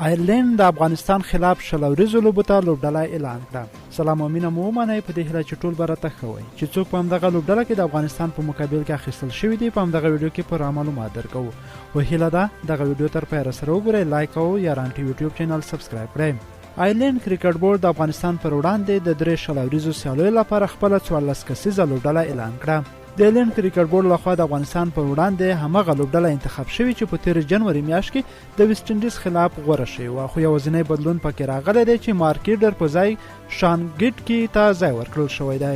آیرلینډ د افغانستان خلاف شل ورځو لوبو ته لوبډله اعلان کړه. سلام او مینه مو ومنئ په دې هیله چې ټول به راته ښه وئ چې څوک په همدغه لوبډله کې د افغانستان په مقابل کې اخیستل شوي دي په همدغه ویډیو کې پوره معلومات درکوو. و هیله ده دغه ویډیو تر پایه راسره وګورئ، لایک او یا رانټي یوټیوب چینل سبسکرایب کړئ. آیرلینډ کرکټ بورډ د افغانستان پر وړاندې د درې شل ورځو سیالیو لپاره خپله 14 کسیزه لوبډله اعلان کړه. د آیرلینډ کرکټ بورډ لخوا د افغانستان پر وړاندې همغه لوبډله انتخاب شوې چې په تیر جنوري میاشت کې د ویسټ انډیز خلاف غوره شوې وه، خو یوازینی بدلون پکې راغلی دی چې مارکیډر په ځای شان ګیټکي ته ځای ورکړل شوی دی.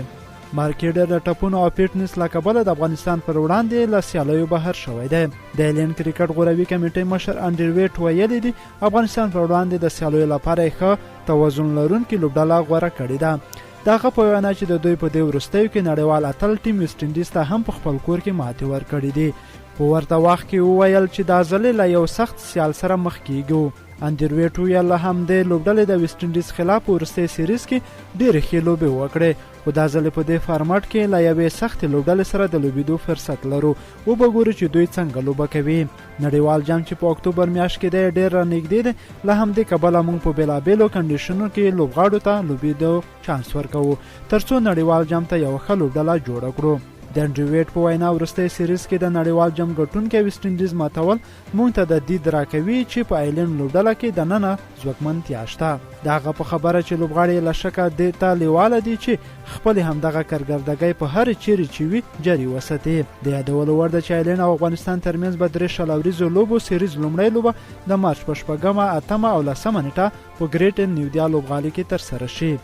مارکیډر د ټپونو او فټنس له کبله د افغانستان پر وړاندې له سیالیو بهر شوی دی. د آیرلینډ کرکټ غوروي کمیټې مشر انډریو ویټ ویلي دي افغانستان پر وړاندې د سیالیو لپاره ښه توازن لرونکې لوبډله غوره کړې ده. دغه په وینا چې د دوی په دې وروستیو کې نړیوال اتل ټیم ویسټ انډیز ته هم په خپل کور کې ماتې ورکړې دي. په ورته وخت کې وویل چې دا ځلې له یو سخت سیال سره مخ کیږو. انډریو ویټ ویل له همدې لوبډلې د ویسټ انډیز خلاف په وروستي سیریز کې ډېرې ښې لوبې وکړې، خو دا ځلې په دې فارمټ کې له یوې سختې لوبډلې سره د لوبېدو فرصت لرو. وبګورو چې دوی څنګه لوبه کوي. نړیوال جام چې په اکتوبر میاشت کې دی ډېر رانږدې دی، له همدې کبله موږ په بېلابېلو کنډیشنونو کې لوبغاړو ته لوبېدو چانس ورکوو ترڅو نړیوال جام ته یوه ښه لوبډله جوړه کړو. د انډریو ویټ په وینا وروستی سیریز کې د نړیوال جام ګټونکی ویسټ انډیز ماتول موږ ته د دید راکوي چې په آیرلینډ لوبډله کې دننه ځواکمنتیا شته. د هغه په خبره چې لوبغاړي له شکه دې ته لیواله دي چې خپلې همدغه کارګردګۍ په هرې چیرې چې وي جاري وساتي. د یادولو وړ ده چې آیرلینډ او افغانستان ترمنځ به درې شل ورځو لوبو سیریز لومړۍ لوبه د مارچ په 8 او 10 نیټه په ګریټ نیودیا لوبغالي کې ترسره شي.